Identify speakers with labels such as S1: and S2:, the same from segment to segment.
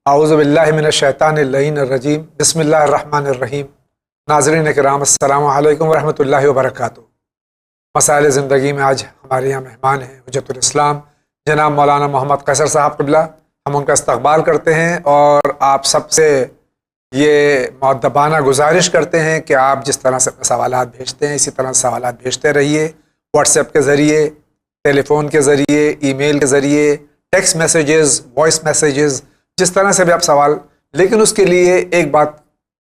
S1: اعوذ باللہ من الشیطان اللعین الرجیم بسم اللہ الرحمن الرحیم۔ ناظرین کرام السلام علیکم ورحمۃ اللہ وبرکاتہ۔ مسائل زندگی میں آج ہمارے یہاں مہمان ہیں حجت الاسلام جناب مولانا محمد قیصر صاحب قبلہ۔ ہم ان کا استقبال کرتے ہیں اور آپ سب سے یہ مؤدبانہ گزارش کرتے ہیں کہ آپ جس طرح سے سوالات بھیجتے ہیں اسی طرح سوالات بھیجتے رہیے، واٹس ایپ کے ذریعے، ٹیلی فون کے ذریعے، ای میل کے ذریعے، ٹیکسٹ میسیجز، وائس میسیجز، جس طرح سے بھی آپ سوال، لیکن اس کے لیے ایک بات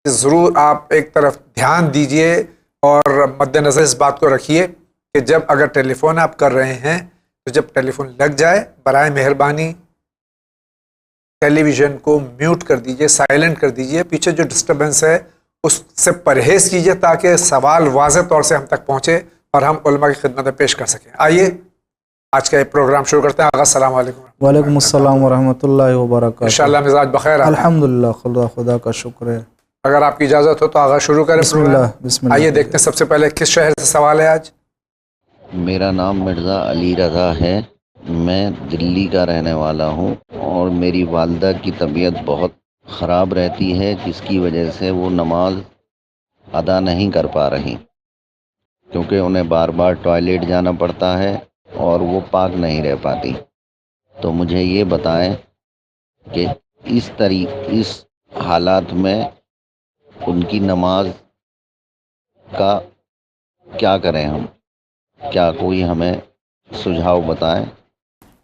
S1: ضرور آپ ایک طرف دھیان دیجئے اور مد نظر اس بات کو رکھیے کہ جب اگر ٹیلی فون آپ کر رہے ہیں تو جب ٹیلی فون لگ جائے برائے مہربانی ٹیلی ویژن کو میوٹ کر دیجئے، سائلنٹ کر دیجئے، پیچھے جو ڈسٹربنس ہے اس سے پرہیز کیجئے تاکہ سوال واضح طور سے ہم تک پہنچے اور ہم علماء کی خدمت میں پیش کر سکیں۔ آئیے آج کا یہ پروگرام شروع کرتے ہیں۔ آغا السلام علیکم۔
S2: وعلیکم السلام ورحمۃ اللہ وبرکاتہ۔
S1: انشاءاللہ مزاج بخیر ہے؟
S2: الحمدللہ، خدا کا شکر ہے۔
S1: اگر آپ کی اجازت ہو تو آغا شروع کریں۔
S2: بسم اللہ، بسم اللہ۔
S1: آئیے دیکھتے ہیں سب سے پہلے کس شہر سے سوال ہے آج؟
S3: میرا نام مرزا علی رضا ہے، میں دلی کا رہنے والا ہوں اور میری والدہ کی طبیعت بہت خراب رہتی ہے جس کی وجہ سے وہ نماز ادا نہیں کر پا رہی، کیونکہ انہیں بار بار ٹوائلٹ جانا پڑتا ہے اور وہ پاک نہیں رہ پاتی۔ تو مجھے یہ بتائیں کہ اس حالات میں ان کی نماز کا کیا کریں ہم؟ کیا کوئی ہمیں سجھاؤ بتائیں؟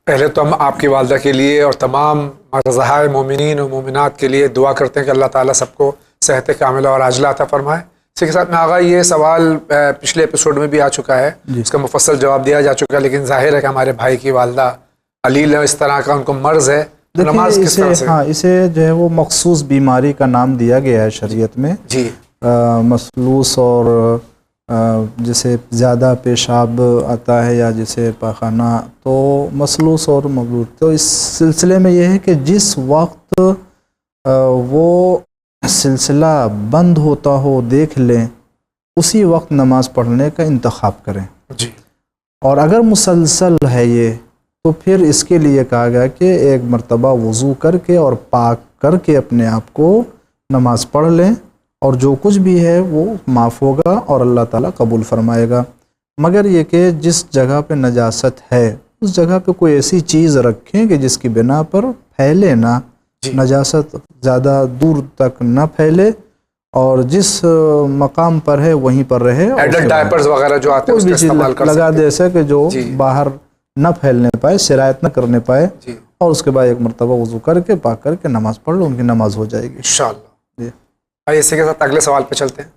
S1: پہلے تو ہم آپ کی والدہ کے لیے اور تمام مرزہائے مومنین و مومنات کے لیے دعا کرتے ہیں کہ اللہ تعالیٰ سب کو صحت کاملہ اور عاجلہ عطا فرمائے۔ اسی کے ساتھ میں آغا یہ سوال پچھلے ایپیسوڈ میں بھی آ چکا ہے، اس کا مفصل جواب دیا جا چکا ہے، لیکن ظاہر ہے کہ ہمارے بھائی کی والدہ علیل اس طرح کا ان کو مرض ہے، نماز کس طرح سے؟
S2: اسے جو ہے وہ مخصوص بیماری کا نام دیا گیا ہے شریعت میں،
S1: جی،
S2: مسلوس، اور جسے زیادہ پیشاب آتا ہے یا جسے پاخانہ، تو مسلوس اور مغلوط۔ تو اس سلسلے میں یہ ہے کہ جس وقت وہ سلسلہ بند ہوتا ہو دیکھ لیں اسی وقت نماز پڑھنے کا انتخاب کریں،
S1: جی۔
S2: اور اگر مسلسل ہے یہ تو پھر اس کے لیے کہا گیا کہ ایک مرتبہ وضو کر کے اور پاک کر کے اپنے آپ کو نماز پڑھ لیں، اور جو کچھ بھی ہے وہ معاف ہوگا اور اللہ تعالیٰ قبول فرمائے گا۔ مگر یہ کہ جس جگہ پہ نجاست ہے اس جگہ پہ کوئی ایسی چیز رکھیں کہ جس کی بنا پر پھیلے نہ، نجاست زیادہ دور تک نہ پھیلے، اور جس مقام پر ہے وہیں پر رہے۔
S1: ایڈلٹ ڈائپرز وغیرہ جو آتے ہیں اس کا استعمال کر
S2: لگا دے ایسا کہ جو باہر نہ پھیلنے پائے، سرایت نہ کرنے پائے، اور اس کے بعد ایک مرتبہ وضو کر کے پاک کر کے نماز پڑھ لو، ان کی نماز ہو جائے گی انشاءاللہ۔
S1: آئیے اسی کے ساتھ اگلے سوال پہ چلتے ہیں۔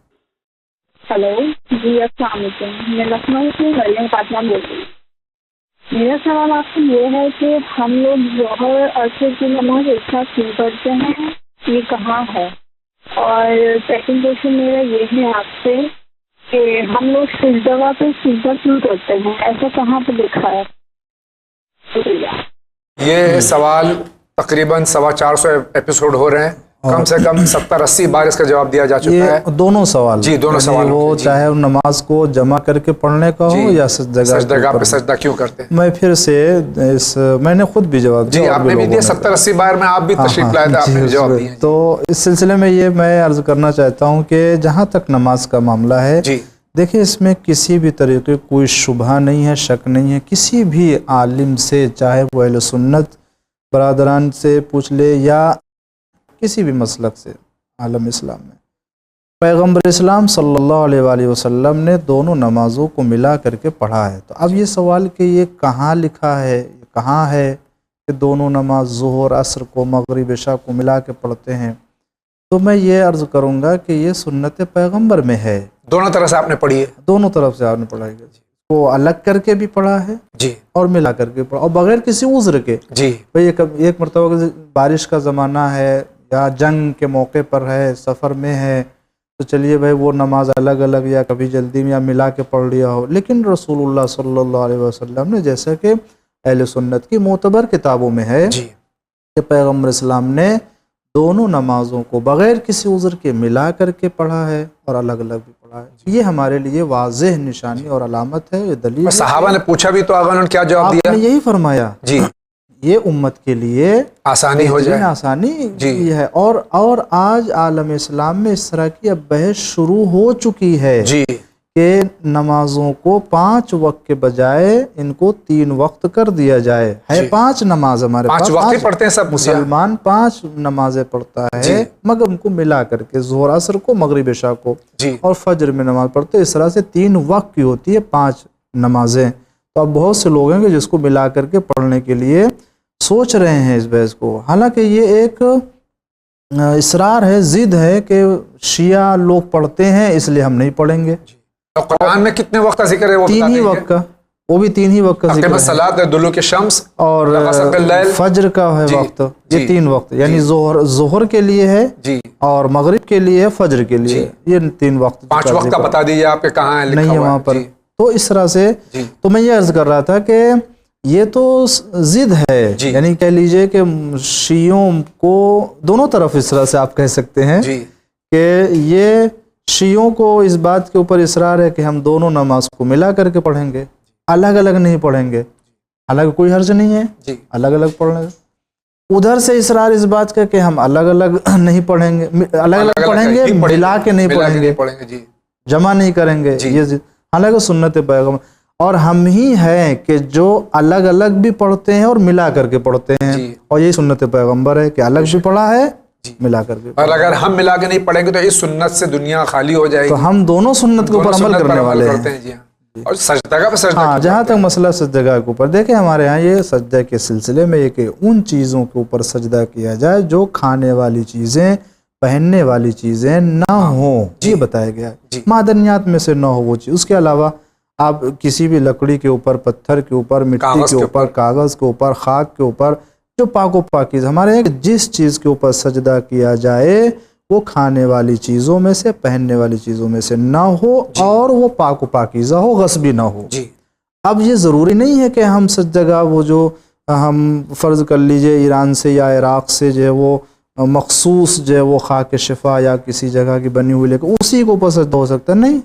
S4: ہلو جی، السلام علیکم، میں لکھنؤ سے مریم فاطمہ بول رہی ہوں۔ میرا سوال آپ سے یہ ہے کہ ہم لوگ ظہر عصر کی نماز ایک ساتھ کیوں پڑھتے ہیں، یہ کہاں ہے؟ اور سیکنڈ کوشچن میرا یہ ہے آپ سے کہ ہم لوگ سجدہ پہ سجدہ کیوں کرتے ہیں، ایسا کہاں پہ لکھا ہے؟ شکریہ۔
S1: یہ سوال تقریباً 450 ایپیسوڈ ہو رہے ہیں، کم سے کم 70-80 بار اس کا جواب دیا جا چکا ہے۔
S2: دونوں سوال،
S1: جی دونوں سوال،
S2: وہ چاہے نماز کو جمع کر کے پڑھنے کا ہو یا
S1: سجدہ پہ سجدہ کیوں کرتے ہیں۔
S2: میں پھر سے میں نے خود بھی جواب دیا،
S1: جی آپ نے بھی دیا 70-80 بار میں، آپ بھی تشریف لائے تھے، آپ نے جواب دیا۔
S2: تو اس سلسلے میں یہ میں عرض کرنا چاہتا ہوں کہ جہاں تک نماز کا معاملہ ہے، دیکھیں اس میں کسی بھی طریقے کوئی شبہ نہیں ہے، شک نہیں ہے۔ کسی بھی عالم سے، چاہے وہ اہل سنت برادران سے پوچھ لے یا کسی بھی مسلک سے عالم اسلام میں، پیغمبر اسلام صلی اللہ علیہ وآلہ وسلم نے دونوں نمازوں کو ملا کر کے پڑھا ہے۔ تو اب یہ سوال کہ یہ کہاں لکھا ہے، کہاں ہے کہ دونوں نماز ظہر عصر کو، مغرب عشاء کو ملا کے پڑھتے ہیں، تو میں یہ عرض کروں گا کہ یہ سنت پیغمبر میں ہے۔ دونوں طرف سے آپ نے پڑھی ہے، دونوں طرف سے آپ نے پڑھائی ہے، وہ الگ کر کے بھی پڑھا ہے جی، اور ملا کر کے پڑھا، اور بغیر کسی عذر کے جی۔ بھئی ایک مرتبہ بارش کا زمانہ ہے یا جنگ کے موقع پر ہے، سفر میں ہے، تو چلیے بھائی وہ نماز الگ الگ یا کبھی جلدی میں یا ملا کے پڑھ لیا ہو۔ لیکن رسول اللہ صلی اللہ علیہ وسلم نے، جیسا کہ اہل سنت کی معتبر کتابوں میں ہے کہ پیغمبر اسلام نے دونوں نمازوں کو بغیر کسی عذر کے ملا کر کے پڑھا ہے اور الگ الگ بھی پڑھا ہے۔ یہ ہمارے لیے واضح نشانی اور علامت ہے، یہ دلیل۔
S1: صحابہ نے پوچھا بھی تو آقا نے کیا جواب دیا؟
S2: آپ نے یہی فرمایا جی، یہ امت کے لیے
S1: آسانی ہو جائے،
S2: آسانی یہ ہے۔ اور آج عالم اسلام میں اس طرح کی اب بحث شروع ہو چکی ہے
S1: جی
S2: کہ نمازوں کو 5 وقت کے بجائے ان کو 3 وقت کر دیا جائے۔ ہے 5 نماز ہمارے پاس،
S1: 5 وقت ہی پڑھتے ہیں سب
S2: مسلمان 5 نمازیں پڑھتا ہے، مگر ان کو ملا کر کے ظہر عصر کو، مغرب عشاء کو اور فجر میں نماز پڑھتے، اس طرح سے 3 وقت کی ہوتی ہے 5 نمازیں۔ تو اب بہت سے لوگ ہیں کہ جس کو ملا کر کے پڑھنے کے لیے سوچ رہے ہیں اس بحث کو، حالانکہ یہ ایک اصرار ہے، ضد ہے کہ شیعہ لوگ پڑھتے ہیں اس لیے ہم نہیں پڑھیں گے۔
S1: تو قرآن میں کتنے وقت کا ذکر ہے؟ وہ
S2: 3 ہی وقت کا، وہ بھی 3 ہی وقت کا ذکر ہے،
S1: صلاۃ دلوک الشمس
S2: اور فجر کا ہے وقت، یہ 3 وقت، یعنی ظہر کے لیے ہے اور مغرب کے لیے، فجر کے لیے، یہ 3 وقت۔
S1: 5 وقت کا بتا دیجیے آپ کے کہاں ہے،
S2: نہیں ہے وہاں پر۔ تو اس طرح سے تو میں یہ عرض کر رہا تھا کہ یہ تو ضد ہے، یعنی کہہ لیجئے کہ شیعوں کو دونوں طرف اس طرح سے آپ کہہ سکتے ہیں کہ یہ شیعوں کو اس بات کے اوپر اصرار ہے کہ ہم دونوں نماز کو ملا کر کے پڑھیں گے، الگ الگ نہیں پڑھیں گے، الگ کوئی حرج نہیں ہے الگ الگ پڑھنے۔ ادھر سے اصرار اس بات کا کہ ہم الگ الگ نہیں پڑھیں گے، الگ الگ پڑھیں گے، ملا کے نہیں پڑھیں گے، جمع نہیں کریں گے، یہ حالانکہ سنت پیغمبر، اور ہم ہی ہیں کہ جو الگ الگ بھی پڑھتے ہیں اور ملا کر کے پڑھتے ہیں، اور یہ سنت پیغمبر ہے کہ الگ بھی پڑھا ہے ملا کر کے،
S1: اور اگر ہم ملا کے نہیں پڑھیں گے تو اس سنت سے دنیا خالی ہو جائے گی۔
S2: تو ہم دونوں سنت کے اوپر عمل کرنے والے ہیں۔
S1: اور سجدہ کا سجدہ،
S2: ہاں، جہاں تک مسئلہ سجدہ کے اوپر، دیکھیں ہمارے ہاں یہ سجدہ کے سلسلے میں یہ کہ ان چیزوں کے اوپر سجدہ کیا جائے جو کھانے والی چیزیں، پہننے والی چیزیں نہ ہوں، یہ بتایا گیا ہے، معدنیات میں سے نہ ہو وہ چیز۔ اس کے علاوہ آپ کسی بھی لکڑی کے اوپر، پتھر کے اوپر، مٹی کے اوپر، کاغذ کے اوپر، خاک کے اوپر، جو پاک و پاکیزہ ہمارے ہیں، جس چیز کے اوپر سجدہ کیا جائے وہ کھانے والی چیزوں میں سے، پہننے والی چیزوں میں سے نہ ہو، اور وہ پاک و پاکیزہ ہو، غصبی نہ ہو۔ اب یہ ضروری نہیں ہے کہ ہم سجدہ وہ جو ہم فرض کر لیجئے ایران سے یا عراق سے جو ہے وہ مخصوص جو ہے وہ خاک شفا یا کسی جگہ کی بنی ہوئی لے کے اسی کے اوپر سجدہ ہو سکتا ہے، نہیں،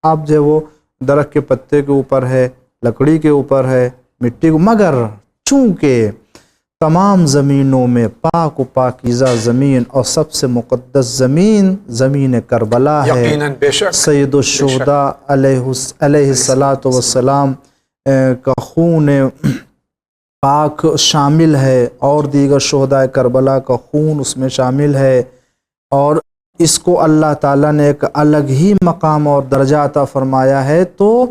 S2: آپ جو ہے وہ درخت کے پتے کے اوپر ہے، لکڑی کے اوپر ہے، مٹی کو، مگر چونکہ تمام زمینوں میں پاک و پاکیزہ زمین اور سب سے مقدس زمین زمین کربلا ہے، سید الشہداء علیہ الصلاۃ والسلام کا خون پاک شامل ہے، اور دیگر شہداء کربلا کا خون اس میں شامل ہے، اور اس کو اللہ تعالیٰ نے ایک الگ ہی مقام اور درجہ عطا فرمایا ہے۔ تو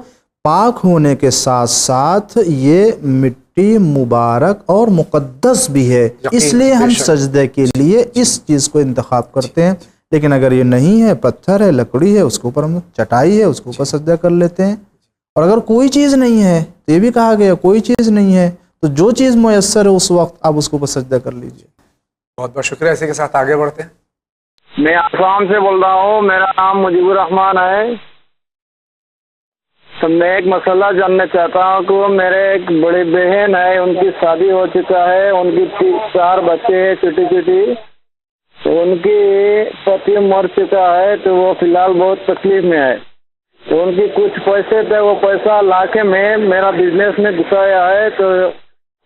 S2: پاک ہونے کے ساتھ ساتھ یہ مٹی مبارک اور مقدس بھی ہے، اس لیے ہم سجدے کے لیے اس چیز کو انتخاب کرتے ہیں۔ لیکن اگر یہ نہیں ہے، پتھر ہے، لکڑی ہے، اس کے اوپر ہم چٹائی ہے، اس کے اوپر سجدہ کر لیتے ہیں۔ اور اگر کوئی چیز نہیں ہے تو یہ بھی کہا گیا کوئی چیز نہیں ہے تو جو چیز میسر ہے اس وقت آپ اس کے اوپر سجدہ کر لیجئے۔
S1: بہت بہت شکریہ، اسی کے ساتھ آگے بڑھتے ہیں۔
S5: میں آسام سے بول رہا ہوں، میرا نام مجیب الرحمان ہے۔ تو میں ایک مسئلہ جاننا چاہتا ہوں کہ میرے ایک بڑی بہن ہے، ان کی شادی ہو چکا ہے، ان کی 4 بچے ہیں چھوٹی چھوٹی، تو ان کی پتی مر چکا ہے، تو وہ فی الحال بہت تکلیف میں ہے۔ تو ان کی کچھ پیسے تھے، وہ پیسہ لا کے میں میرا بزنس میں گھسایا ہے، تو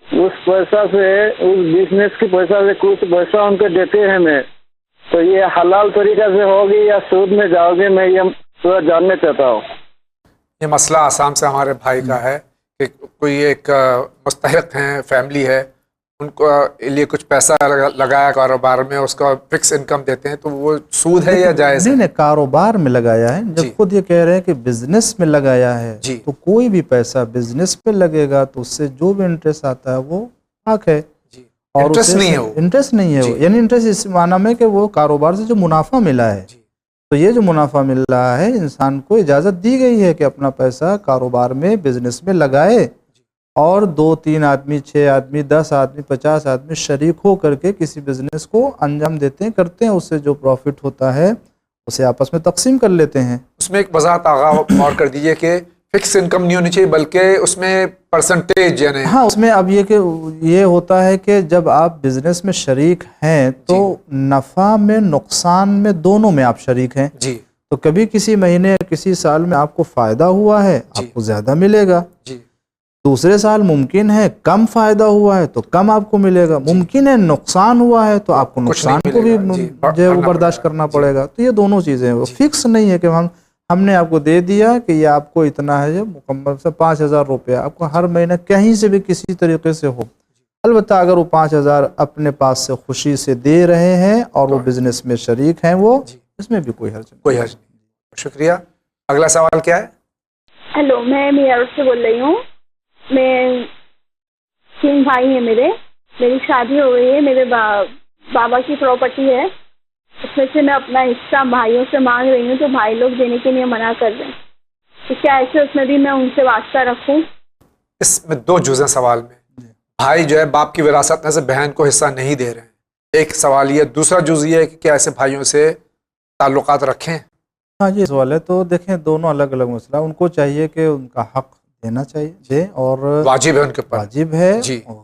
S5: اس پیسہ سے، اس بزنس کے پیسہ سے کچھ پیسہ ان کو دیتے ہیں میں، تو یہ حلال طریقہ سے ہوگی یا سود میں جاؤ گے؟ میں یہ تھوڑا جاننا چاہتا ہوں۔
S1: یہ مسئلہ آسام سے ہمارے بھائی کا ہے کہ کوئی ایک مستحق ہیں، فیملی ہے، ان کو لیے کچھ پیسہ لگایا کاروبار میں، اس کا فکس انکم دیتے ہیں، تو وہ سود ہے یا جائز ہے؟
S2: نہیں، کاروبار میں لگایا ہے، جب خود یہ کہہ رہے ہیں کہ بزنس میں لگایا ہے، تو کوئی بھی پیسہ بزنس پہ لگے گا تو اس سے جو بھی انٹرسٹ آتا ہے وہ حق ہے، اور انٹرسٹ نہیں ہے، یعنی انٹرسٹ اس معنی میں کہ وہ کاروبار سے جو منافع ملا ہے، تو یہ جو منافع مل رہا ہے انسان کو اجازت دی گئی ہے کہ اپنا پیسہ کاروبار میں، بزنس میں لگائے، اور 2-3 آدمی، 6 آدمی، 10 آدمی، 50 آدمی شریک ہو کر کے کسی بزنس کو انجام دیتے ہیں، کرتے ہیں، اس سے جو پروفٹ ہوتا ہے اسے آپس میں تقسیم کر لیتے ہیں۔
S1: اس میں ایک وضاحت آغا اور کر دیجئے کہ فکس انکم نہیں ہونی چاہیے بلکہ اس میں پرسنٹیج، یعنی
S2: ہاں، اس میں اب یہ کہ یہ ہوتا ہے کہ جب آپ بزنس میں شریک ہیں تو نفع میں، نقصان میں، دونوں میں آپ شریک ہیں، تو کبھی کسی مہینے کسی سال میں آپ کو فائدہ ہوا ہے، آپ کو زیادہ ملے گا، دوسرے سال ممکن ہے کم فائدہ ہوا ہے تو کم آپ کو ملے گا، ممکن ہے نقصان ہوا ہے تو آپ کو نقصان کو بھی جو ہے وہ برداشت کرنا پڑے گا. تو یہ دونوں چیزیں ہیں، وہ فکس نہیں ہے کہ ہم نے آپ کو دے دیا کہ یہ آپ کو اتنا ہے، مکمل سے 5,000 روپیہ آپ کو ہر مہینہ کہیں سے بھی کسی طریقے سے ہو. البتہ اگر وہ 5,000 اپنے پاس سے خوشی سے دے رہے ہیں اور وہ بزنس میں شریک ہیں، وہ اس میں بھی کوئی حرج نہیں.
S1: شکریہ. اگلا سوال کیا ہے؟
S4: ہیلو، میں میرٹھ سے بول رہی ہوں. میں 3 بھائی ہیں میری شادی ہو گئی ہے. میرے بابا کی پراپرٹی ہے، اس میں سے میں اپنا حصہ بھائیوں سے مانگ رہی ہوں، تو بھائی لوگ دینے کے لیے منع کر رہے ہیں. تو کیا ایسے اس میں بھی میں ان سے واسطہ رکھوں؟
S1: اس میں 2 جز ہیں سوال میں. بھائی جو ہے باپ کی وراثت میں سے بہن کو حصہ نہیں دے رہے ہیں، ایک سوال یہ. دوسرا جز یہ ہے کہ کیا ایسے بھائیوں سے تعلقات رکھیں؟
S2: ہاں یہ سوال ہے. تو دیکھیں دونوں الگ الگ مسئلہ. ان کو چاہیے کہ ان کا حق دینا چاہیے، دے، اور
S1: واجب ہے ان کے اوپر،
S2: واجب ہے.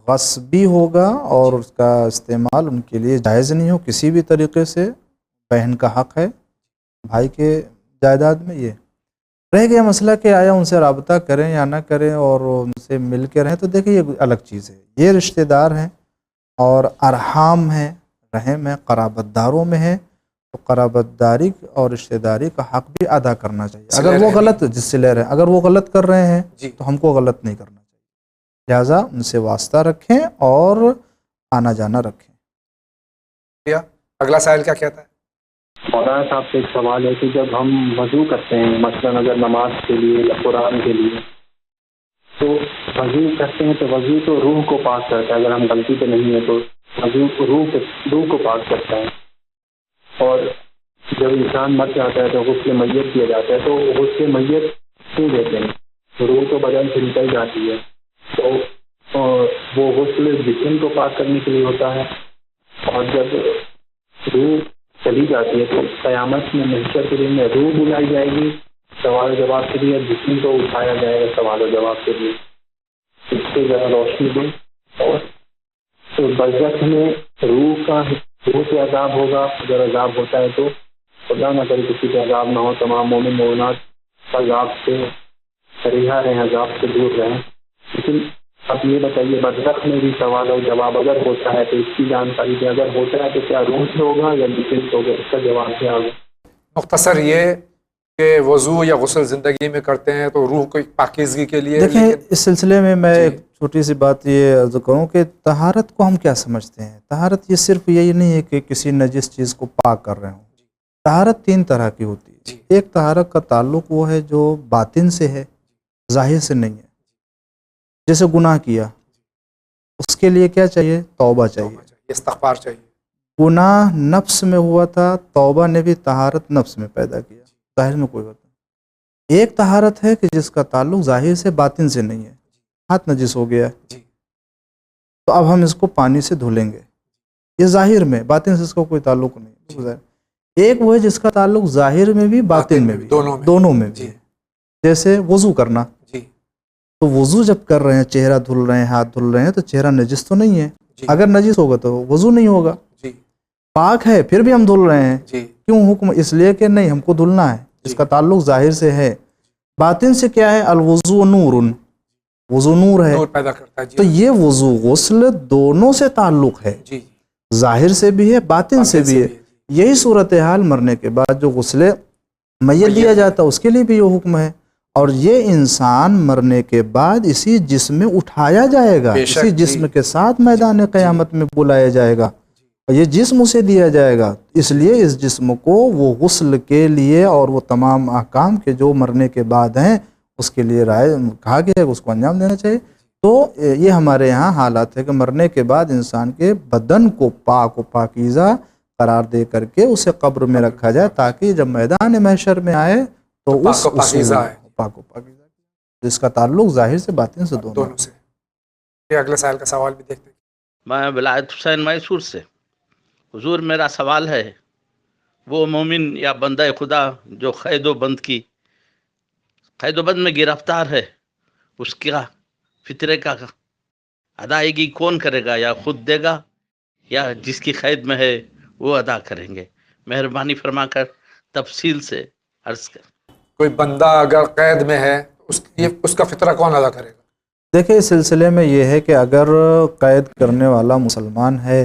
S2: غصبی ہوگا اور اس کا استعمال ان کے لیے جائز نہیں ہو کسی بھی طریقے سے. بہن کا حق ہے بھائی کے جائیداد میں. یہ رہ گیا مسئلہ کہ آیا ان سے رابطہ کریں یا نہ کریں اور ان سے مل کے رہیں، تو دیکھیں یہ الگ چیز ہے. یہ رشتہ دار ہیں اور ارحام ہیں، رحم ہے، قرابت داروں میں ہے، تو قرابت داری اور رشتہ داری کا حق بھی ادا کرنا چاہیے. اگر وہ غلط جس سے لے رہے ہیں، اگر وہ غلط کر رہے ہیں تو ہم کو غلط نہیں کرنا چاہیے. لہٰذا ان سے واسطہ رکھیں اور آنا جانا رکھیں.
S1: اگلا سائل کیا کہتا ہے؟
S5: مولانا صاحب سے ایک سوال ہے کہ جب ہم وضو کرتے ہیں، مثلاً اگر نماز کے لیے یا قرآن کے لیے، تو وضو کرتے ہیں تو وضو تو روح کو پاک کرتا ہے. اگر ہم غلطی پہ نہیں ہیں تو وضو روح کو پاک کرتا ہے. اور جب انسان مر جاتا ہے تو غسل میت کیا جاتا ہے، تو غسل میت کیوں دیتے ہیں؟ روح تو بدن سے نکل جاتی ہے، تو وہ غسل جسم کو پاک کرنے کے لیے ہوتا ہے. اور جب روح چلی جاتی ہے تو قیامت میں محشر کے دن میں روح بلائی جائے گی سوال و جواب کے لیے، جسم کو اٹھایا جائے گا سوال و جواب کے لیے. اس سے ذرا روشنی دیں. اور برزخ میں روح سے عذاب ہوگا. اگر عذاب ہوتا ہے تو خدا نہ کرے کسی کا عذاب نہ ہو. تمام مومن مومنات عذاب سے رہا رہیں، عذاب سے دور رہیں. لیکن اب یہ بتائیے برزخ میں بھی سوال و جواب اگر ہوتا ہے تو اس کی جانکاری دیں. اگر ہوتا ہے تو کیا روح سے ہوگا یا جسم سے ہوگا؟ اس کا جواب کیا ہوگا؟
S1: مختصر یہ کہ وضو یا غسل زندگی میں کرتے ہیں تو روح کو پاکیزگی کے لیے.
S2: دیکھیں اس سلسلے میں میں ایک چھوٹی سی بات یہ عرض کروں کہ طہارت کو ہم کیا سمجھتے ہیں. طہارت یہ صرف یہی نہیں ہے کہ کسی نجس چیز کو پاک کر رہے ہوں. طہارت 3 طرح کی ہوتی ہے. ایک طہارت کا تعلق وہ ہے جو باطن سے ہے، ظاہر سے نہیں ہے. جیسے گناہ کیا، اس کے لیے کیا چاہیے؟ توبہ چاہیے،
S1: استغفار چاہیے.
S2: گناہ نفس میں ہوا تھا، توبہ نے بھی طہارت نفس میں پیدا کیا، ظاہر میں کوئی ہوتا نہیں. ایک طہارت ہے کہ جس کا تعلق ظاہر سے باطن سے نہیں ہے. ہاتھ نجس ہو گیا تو اب ہم اس کو پانی سے دھلیں گے، یہ ظاہر میں، باطن سے اس کا کوئی تعلق نہیں. ایک وہ ہے جس کا تعلق ظاہر میں بھی باطن میں بھی، دونوں میں بھی. جیسے وضو کرنا، تو وضو جب کر رہے ہیں، چہرہ دھل رہے ہیں، ہاتھ دھل رہے ہیں، تو چہرہ نجس تو نہیں ہے. اگر نجس ہوگا تو وضو نہیں ہوگا. پاک ہے پھر بھی ہم دھل رہے ہیں، کیوں حکم؟ اس لیے کہ نہیں، ہم کو دھلنا ہے. اس کا تعلق ظاہر سے ہے. باطن سے کیا ہے؟ الوضو نور، وضو نور ہے. تو یہ وضو غسل دونوں سے تعلق ہے، ظاہر سے بھی ہے، باطن سے بھی ہے. یہی صورتحال مرنے کے بعد جو غسل میت دیا جاتا ہے اس کے لیے بھی یہ حکم ہے. اور یہ انسان مرنے کے بعد اسی جسم میں اٹھایا جائے گا، اسی جسم کے ساتھ میدان قیامت میں بلایا جائے گا، اور یہ جسم اسے دیا جائے گا. اس لیے اس جسم کو وہ غسل کے لیے اور وہ تمام احکام کے جو مرنے کے بعد ہیں اس کے لیے رائے کہا گیا ہے کہ اس کو انجام دینا چاہیے. تو یہ ہمارے یہاں حالات ہے کہ مرنے کے بعد انسان کے بدن کو پاک و پاکیزہ قرار دے کر کے اسے قبر میں رکھا جائے، تاکہ جب میدان محشر میں آئے تو اس پاک و پاکیزہ، جس کا تعلق ظاہر سے باطن سے دونوں سے.
S1: اگلے سائل کا سوال بھی دیکھتے ہیں.
S6: میں ولایت حسین میسور سے. حضور میرا سوال ہے، وہ مومن یا بندہ خدا جو قید و بند میں گرفتار ہے، اس کا فطرے کا ادائیگی کون کرے گا؟ یا خود دے گا یا جس کی قید میں ہے وہ ادا کریں گے؟ مہربانی فرما کر تفصیل سے عرض کر.
S1: کوئی بندہ اگر قید میں ہے اس کا فطرہ کون ادا کرے گا؟
S2: دیکھیں اس سلسلے میں یہ ہے کہ اگر قید کرنے والا مسلمان ہے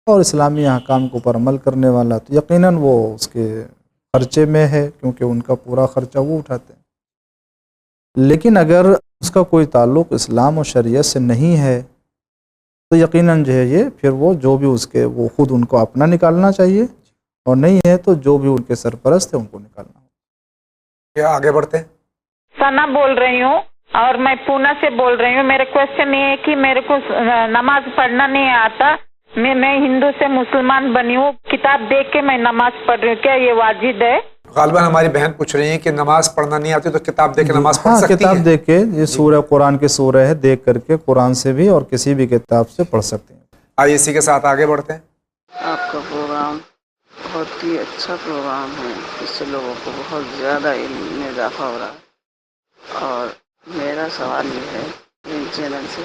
S2: اور اسلامی احکام کے اوپر عمل کرنے والا تو یقیناً وہ اس کے خرچے میں ہے، کیونکہ ان کا پورا خرچہ وہ اٹھاتے ہیں۔ لیکن اگر اس کا کوئی تعلق اسلام و شریعت سے نہیں ہے تو یقیناً جو ہے یہ پھر وہ جو بھی اس کے وہ خود ان کو اپنا نکالنا چاہیے، اور نہیں ہے تو جو بھی ان کے سرپرست ہے ان کو نکالنا ہوگا۔
S1: کیا آگے بڑھتے ہیں؟
S7: ثنا بول رہی ہوں اور میں پونا سے بول رہی ہوں۔ میرا کوشچن یہ ہے کہ میرے کو نماز پڑھنا نہیں آتا، میں ہندو سے مسلمان بنی ہوں، کتاب دیکھ کے میں نماز پڑھ رہی ہوں، کیا یہ واجب ہے؟
S1: غالباً ہماری بہن پوچھ رہی ہیں کہ نماز پڑھنا نہیں آتی تو کتاب دیکھ کے نماز پڑھ
S2: ہاں،
S1: سکتی
S2: کتاب
S1: ہیں؟
S2: دیکھ کے، یہ سورہ قرآن کی سورہ ہے، دیکھ کر کے قرآن سے بھی اور کسی بھی کتاب سے پڑھ سکتے ہیں۔
S1: آئیے اسی کے ساتھ آگے بڑھتے ہیں۔
S8: آپ کا پروگرام بہت ہی اچھا پروگرام ہے، اس سے لوگوں کو بہت زیادہ علم میں اضافہ ہو رہا ہے، اور میرا سوال یہ ہے ان چینل سے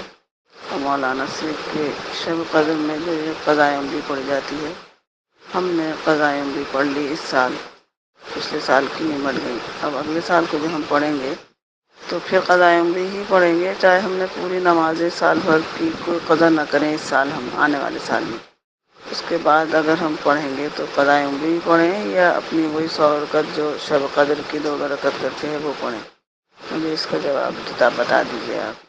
S8: مولانا سے کہ شب قدر میں جو یہ قضاء عمری پڑھی جاتی ہے، ہم نے قضاء عمری پڑھ لی اس سال، پچھلے سال کی نمٹ گئی، اب اگلے سال کو بھی ہم پڑھیں گے تو پھر قضاء عمری ہی پڑھیں گے، چاہے ہم نے پوری نمازیں سال بھر کی کوئی قضا نہ کریں اس سال، ہم آنے والے سال میں اس کے بعد اگر ہم پڑھیں گے تو قضاء عمری ہی پڑھیں یا اپنی وہی 100 رکعت جو شب قدر کی 2 رکعت کرتے ہیں وہ پڑھیں؟ مجھے اس کا جواب کتاب بتا دیجیے آپ۔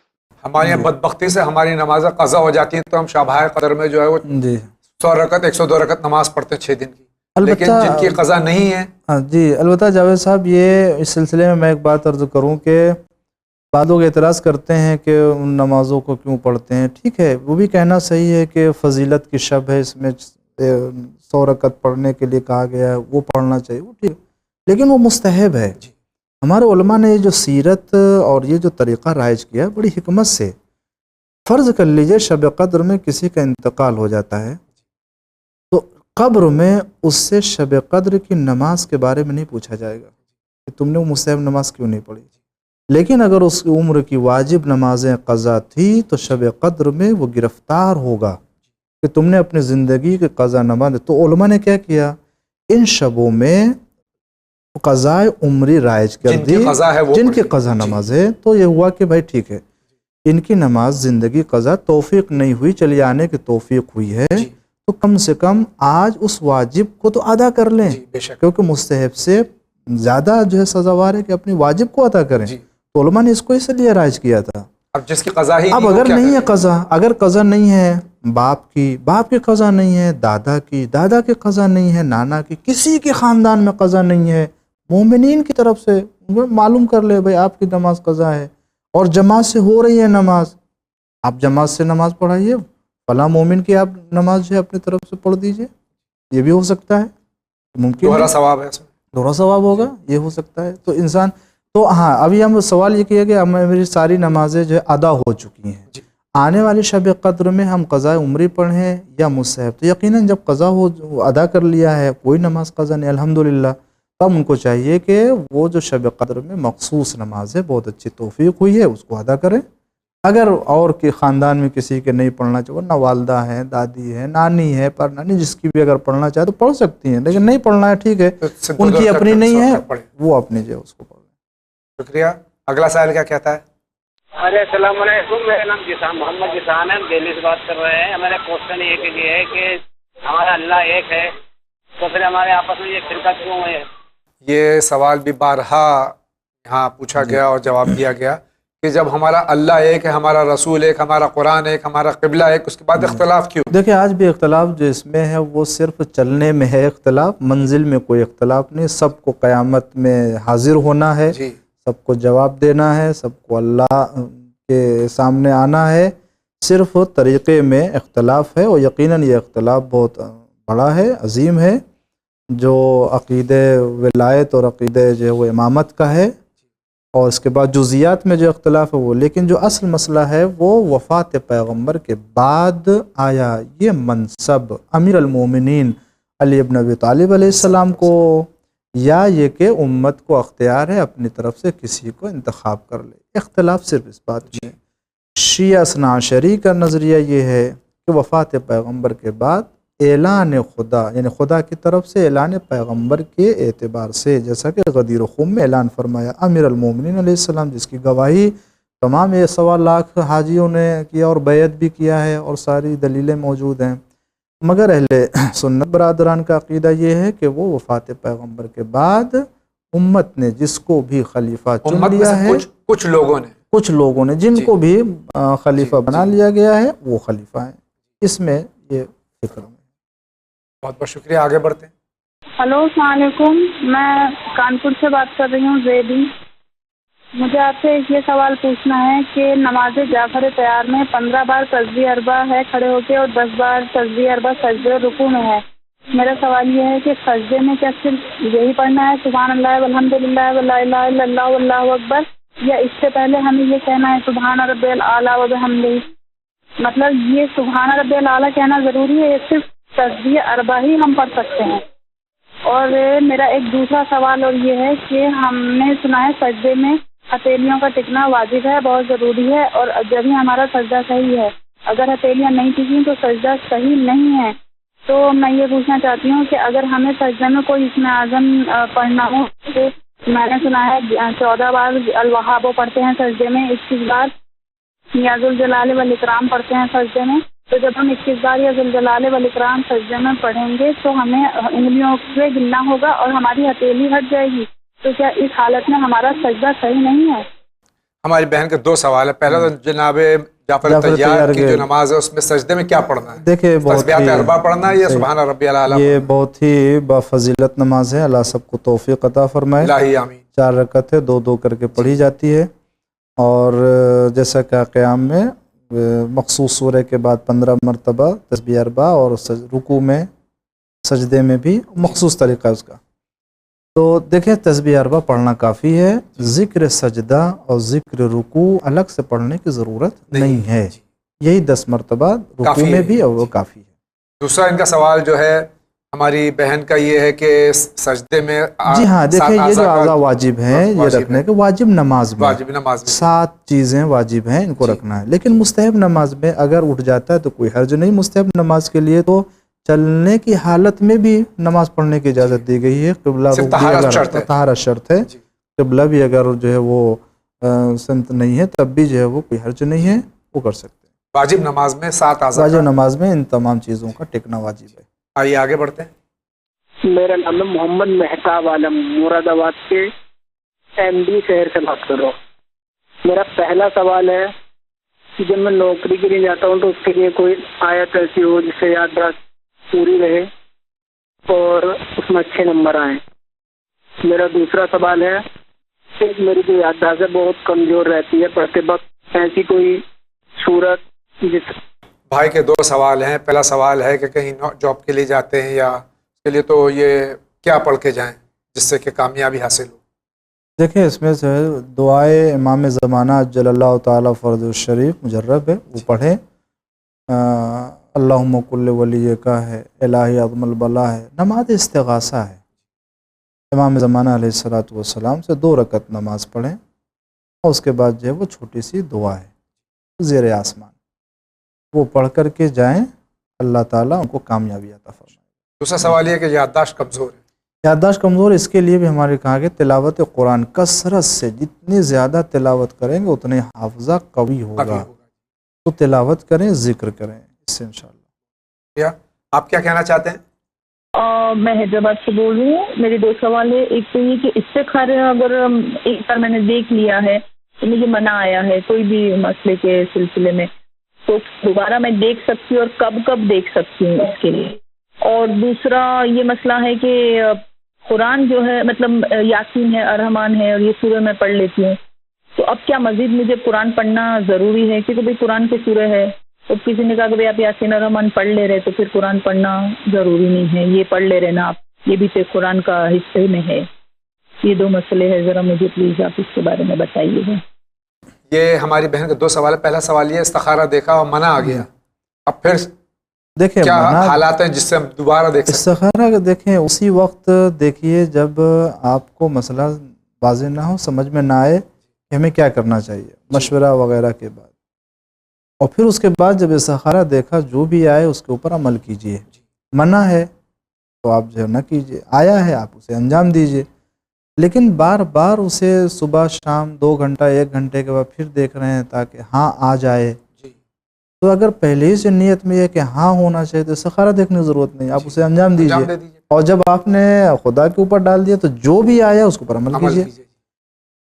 S1: ہمارے یہاں بدبختی سے ہماری نمازیں قضا ہو جاتی ہیں تو ہم شبہ قدر میں جو ہے وہ
S2: جی
S1: 100 رکعت 102 رکعت نماز پڑھتے ہیں 6 دن کی، لیکن
S2: البتہ
S1: جن کی قضا نہیں ہے۔
S2: ہاں جی، البتہ جاوید صاحب یہ اس سلسلے میں ایک بات عرض کروں کہ بعض لوگ اعتراض کرتے ہیں کہ ان نمازوں کو کیوں پڑھتے ہیں۔ ٹھیک ہے، وہ بھی کہنا صحیح ہے کہ فضیلت کی شب ہے، اس میں 100 رکعت پڑھنے کے لیے کہا گیا ہے، وہ پڑھنا چاہیے، وہ ٹھیک، لیکن وہ مستحب ہے۔ ہمارے علماء نے یہ جو سیرت اور یہ جو طریقہ رائج کیا بڑی حکمت سے، فرض کر لیجئے شب قدر میں کسی کا انتقال ہو جاتا ہے تو قبر میں اس سے شب قدر کی نماز کے بارے میں نہیں پوچھا جائے گا کہ تم نے وہ مستحب نماز کیوں نہیں پڑھی، لیکن اگر اس کی عمر کی واجب نمازیں قضا تھی تو شب قدر میں وہ گرفتار ہوگا کہ تم نے اپنی زندگی کے قضا نماز۔ تو علماء نے کیا کیا، ان شبوں میں قضاء عمری رائج کر دی، جن کی قضا نماز ہے، تو یہ ہوا کہ بھائی ٹھیک ہے ان کی نماز زندگی قضا توفیق نہیں ہوئی، چلی آنے کی توفیق ہوئی ہے تو کم سے کم آج اس واجب کو تو ادا کر لیں، کیونکہ مستحب سے زیادہ جو ہے سزاوار ہے کہ اپنی واجب کو ادا کریں۔ تو علماء نے اس کو اس لیے رائج کیا تھا۔
S1: اب جس کی قضا ہی
S2: اب اگر نہیں ہے قضا، اگر قضا نہیں ہے باپ کی قضا نہیں ہے، دادا کی قضا نہیں ہے، نانا کی، کسی کے خاندان میں قضا نہیں ہے، مومنین کی طرف سے معلوم کر لے بھائی آپ کی نماز قضا ہے اور جماعت سے ہو رہی ہے نماز، آپ جماعت سے نماز پڑھائیے، فلاں مومن کی آپ نماز جو ہے اپنی طرف سے پڑھ دیجئے، یہ بھی ہو سکتا ہے، ممکن
S1: دوہرا ثواب ہے،
S2: دوہرا ثواب ہوگا، یہ ہو سکتا ہے۔ تو انسان تو ہاں، ابھی ہم سوال یہ کیا کہ میری ساری نمازیں جو ہے ادا ہو چکی ہیں، آنے والی شب قدر میں ہم قضاء عمری پڑھیں یا مستحب، تو یقیناً جب قضا ہو ادا کر لیا ہے، کوئی نماز قضا نہیں الحمدللہ، تب ان کو چاہیے کہ وہ جو شب قدر میں مخصوص نماز ہے، بہت اچھی توفیق ہوئی ہے، اس کو ادا کریں۔ اگر اور کے خاندان میں کسی کے نہیں پڑھنا چاہے، ورنہ والدہ ہیں، دادی ہے، نانی ہے، پر نانی جس کی بھی اگر پڑھنا چاہے تو پڑھ سکتی ہیں، لیکن نہیں پڑھنا ہے ٹھیک ہے، ان کی اپنی نہیں ہے، وہ اپنی جو ہے اس کو پڑھ لیں۔
S1: شکریہ۔ اگلا سائل کیا کہتا ہے؟
S9: ارے السلام علیکم، میرا نام جسان محمد جسان ہے، ہم دہلی سے بات کر رہے ہیں۔ ہمارا کوشچن یہ ہے کہ ہمارا اللہ ایک ہے تو پھر ہمارے آپس میں یہ فرقہ کیوں ہے؟
S1: یہ سوال بھی بارہا یہاں پوچھا گیا اور جواب دیا گیا کہ جب ہمارا اللہ ایک ہے، ہمارا رسول ایک، ہمارا قرآن ایک، ہمارا قبلہ ایک، اس کے بعد اختلاف کیوں؟
S2: دیکھیں آج بھی اختلاف جو اس میں ہے وہ صرف چلنے میں ہے اختلاف، منزل میں کوئی اختلاف نہیں، سب کو قیامت میں حاضر ہونا ہے، سب کو جواب دینا ہے، سب کو اللہ کے سامنے آنا ہے، صرف طریقے میں اختلاف ہے، اور یقیناً یہ اختلاف بہت بڑا ہے، عظیم ہے، جو عقیدہ ولایت اور عقیدہ جو ہے وہ امامت کا ہے، اور اس کے بعد جزیات میں جو اختلاف ہے وہ، لیکن جو اصل مسئلہ ہے وہ وفات پیغمبر کے بعد آیا یہ منصب امیر المومنین علی ابن ابی طالب علیہ السلام کو، یا یہ کہ امت کو اختیار ہے اپنی طرف سے کسی کو انتخاب کر لے۔ اختلاف صرف اس بات میں، شیعہ اثنا عشری کا نظریہ یہ ہے کہ وفات پیغمبر کے بعد اعلان خدا، یعنی خدا کی طرف سے اعلان پیغمبر کے اعتبار سے، جیسا کہ غدیر خم میں اعلان فرمایا امیر المومنین علیہ السلام، جس کی گواہی تمام یہ 1.25 حاجیوں نے کیا اور بیعت بھی کیا ہے اور ساری دلیلیں موجود ہیں، مگر اہل سنت برادران کا عقیدہ یہ ہے کہ وہ وفات پیغمبر کے بعد امت نے جس کو بھی خلیفہ چن لیا ہے،
S1: کچھ لوگوں نے
S2: جن کو بھی خلیفہ بنا لیا گیا ہے وہ خلیفہ ہیں، اس میں یہ فکر ہے۔
S1: بہت بہت شکریہ، آگے بڑھتے ہیں۔
S4: ہلو، السلام علیکم، میں کانپور سے بات کر رہی ہوں، زیدی۔ مجھے آپ سے یہ سوال پوچھنا ہے کہ نماز جعفر تیار میں 15 بار تسبیح اربع ہے کھڑے ہو کے اور 10 بار تسبیح اربع سجدے اور رکوع میں ہے۔ میرا سوال یہ ہے کہ سجدے میں کیا صرف یہی پڑھنا ہے سبحان اللہ والحمد للہ ولا الہ الا اللہ واللہ اکبر، یا اس سے پہلے ہمیں یہ کہنا ہے سبحان ربی الاعلیٰ وبحمدہ؟ مطلب یہ سبحان ربی الاعلیٰ کہنا ضروری ہے یا صرف تسبیح اربع ہی ہم پڑھ سکتے ہیں؟ اور میرا ایک دوسرا سوال اور یہ ہے کہ ہم نے سنا ہے سجدے میں ہتھیلیوں کا ٹکنا واجب ہے، بہت ضروری ہے، اور جب ہی ہمارا سجدہ صحیح ہے، اگر ہتھیلیاں نہیں ٹکیں تو سجدہ صحیح نہیں ہے۔ تو میں یہ پوچھنا چاہتی ہوں کہ اگر ہمیں سجدے میں کوئی اسم اعظم پڑھنا ہو، تو میں نے سنا ہے 14 بار الوہاب پڑھتے ہیں سجدے میں، 21 بار یا ذوالجلال والاکرام پڑھتے ہیں سجدے میں، تو جب ہم 21 بار یا ذوالجلال والاکرام سجدے میں پڑھیں گے تو ہمیں انگلیوں سے گننا ہوگا اور ہماری ہتھیلی ہٹ جائے گی، تو کیا اس حالت میں ہمارا سجدہ صحیح نہیں ہے؟
S1: ہماری بہن کے 2 سوال ہیں۔ پہلا تو جناب جعفر طیار کی جو نماز ہے اس میں سجدے میں کیا پڑھنا ہے؟
S2: دیکھیں
S1: تسبیحات اربع پڑھنا ہے یا سبحان ربی الاعلیٰ؟
S2: یہ بہت ہی بفضیلت نماز ہے، اللہ سب کو توفیق عطا فرمائے۔
S1: الہی آمین۔
S2: 4 رکعتیں 2 کر کے پڑھی جاتی ہے، اور جیسا کہ قیام میں مخصوص سورہ کے بعد 15 مرتبہ تسبیح اربع، اور رکوع میں سجدے میں بھی مخصوص طریقہ اس کا۔ تو دیکھیں تسبیح اربع پڑھنا کافی ہے، ذکر سجدہ اور ذکر رکوع الگ سے پڑھنے کی ضرورت نہیں ہے، یہی 10 مرتبہ رکوع میں بھی اور وہ کافی ہے۔
S1: دوسرا ان کا سوال جو ہے ہماری بہن کا یہ ہے کہ سجدے میں
S2: جی ہاں دیکھیں یہ جو اعضاء واجب ہیں یہ رکھنے کے واجب نماز میں 7 چیزیں واجب ہیں ان کو رکھنا ہے، لیکن مستحب نماز میں اگر اٹھ جاتا ہے تو کوئی حرج نہیں۔ مستحب نماز کے لیے تو چلنے کی حالت میں بھی نماز پڑھنے کی اجازت دی گئی ہے، قبلہ طہارت شرط ہے، قبلہ بھی اگر جو ہے وہ سمت نہیں ہے تب بھی جو ہے وہ کوئی حرج نہیں ہے، وہ کر سکتے ہیں۔
S1: واجب نماز میں 7 اعضاء،
S2: واجب نماز میں ان تمام چیزوں کا ٹکنا واجب ہے۔
S1: آئیے آگے بڑھتے ہیں۔
S5: میرا نام ہے محمد مہتاب عالم، مراد آباد کے ایم ڈی شہر سے بات کر رہا ہوں۔ میرا پہلا سوال ہے کہ جب میں نوکری کے لیے جاتا ہوں تو اس کے لیے کوئی آیت ایسی ہو جس سے یادداشت پوری رہے اور اس میں اچھے نمبر آئیں۔ میرا دوسرا سوال ہے کہ میری جو یادداشت ہے بہت کمزور رہتی ہے پڑھتے وقت، ایسی کوئی صورت جس
S1: بھائی کے 2 سوال ہیں۔ پہلا سوال ہے کہ کہیں جاب کے لیے جاتے ہیں یا اس کے لیے تو یہ کیا پڑھ کے جائیں جس سے کہ کامیابی حاصل ہو؟
S2: دیکھیں اس میں سے دعائے امام زمانہ عجل اللہ تعالیٰ فرض الشریف مجرب ہے، وہ پڑھیں۔ اللہم کل ولی کا ہے، الہی عظم البلا ہے، نماز استغاثہ ہے۔ امام زمانہ علیہ السلام سے 2 رکعت نماز پڑھیں اور اس کے بعد جو ہے وہ چھوٹی سی دعا ہے زیر آسمان، وہ پڑھ کر کے جائیں، اللہ تعالیٰ ان کو کامیابی عطا فرمائے۔
S1: دوسرا سوال یہ کہ یادداشت کمزور ہے۔
S2: یادداشت کمزور، اس کے لیے بھی ہمارے کہا کہ تلاوت قرآن کثرت سے جتنی زیادہ تلاوت کریں گے اتنے حافظہ قوی ہوگا، تو تلاوت کریں، ذکر کریں، اس سے انشاءاللہ۔
S1: آپ کیا کہنا چاہتے ہیں؟
S10: میں حیدرآباد سے بول رہی ہوں۔ میرے 2 سوال ہے، ایک تو یہ کہ استخارہ اگر ایک بار میں نے دیکھ لیا ہے تو مجھے منع آیا ہے کوئی بھی مسئلے کے سلسلے میں، تو دوبارہ میں دیکھ سکتی ہوں اور کب کب دیکھ سکتی ہوں اس کے لیے؟ اور دوسرا یہ مسئلہ ہے کہ قرآن جو ہے مطلب یاسین ہے، الرحمن ہے، اور یہ سورہ میں پڑھ لیتی ہوں، تو اب کیا مزید مجھے قرآن پڑھنا ضروری ہے؟ کیونکہ بھائی قرآن کے سورہ ہے، تو کسی نے کہا کہ بھائی آپ یاسین الرحمن پڑھ لے رہے تو پھر قرآن پڑھنا ضروری نہیں ہے، یہ پڑھ لے رہے نا آپ، یہ بھی تو قرآن کا حصے میں ہے۔ یہ 2 مسئلے ہیں، ذرا مجھے پلیز آپ اس کے بارے میں بتائیے گا۔
S1: یہ ہماری بہن کے 2 سوال ہے۔ پہلا سوال یہ استخارہ دیکھا اور منع آ گیا، اب پھر
S2: دیکھیں
S1: کیا حالات ہیں جس سے ہم دوبارہ دیکھ سکتے ہیں؟
S2: استخارہ دیکھیں اسی وقت دیکھیے جب آپ کو مسئلہ واضح نہ ہو، سمجھ میں نہ آئے کہ ہمیں کیا کرنا چاہیے، مشورہ وغیرہ کے بعد، اور پھر اس کے بعد جب استخارہ دیکھا جو بھی آئے اس کے اوپر عمل کیجئے۔ منع ہے تو آپ جو ہے نہ کیجئے، آیا ہے آپ اسے انجام دیجئے۔ لیکن بار بار اسے صبح شام 2 گھنٹہ 1 گھنٹے کے بعد پھر دیکھ رہے ہیں تاکہ ہاں آ جائے. تو اگر پہلے ہی سے نیت میں یہ کہ ہاں ہونا چاہیے تو استخارہ دیکھنے کی ضرورت نہیں, آپ اسے انجام دیجیے. اور جب آپ نے خدا کے اوپر ڈال دیا تو جو بھی آیا اس کے اوپر عمل کیجیے.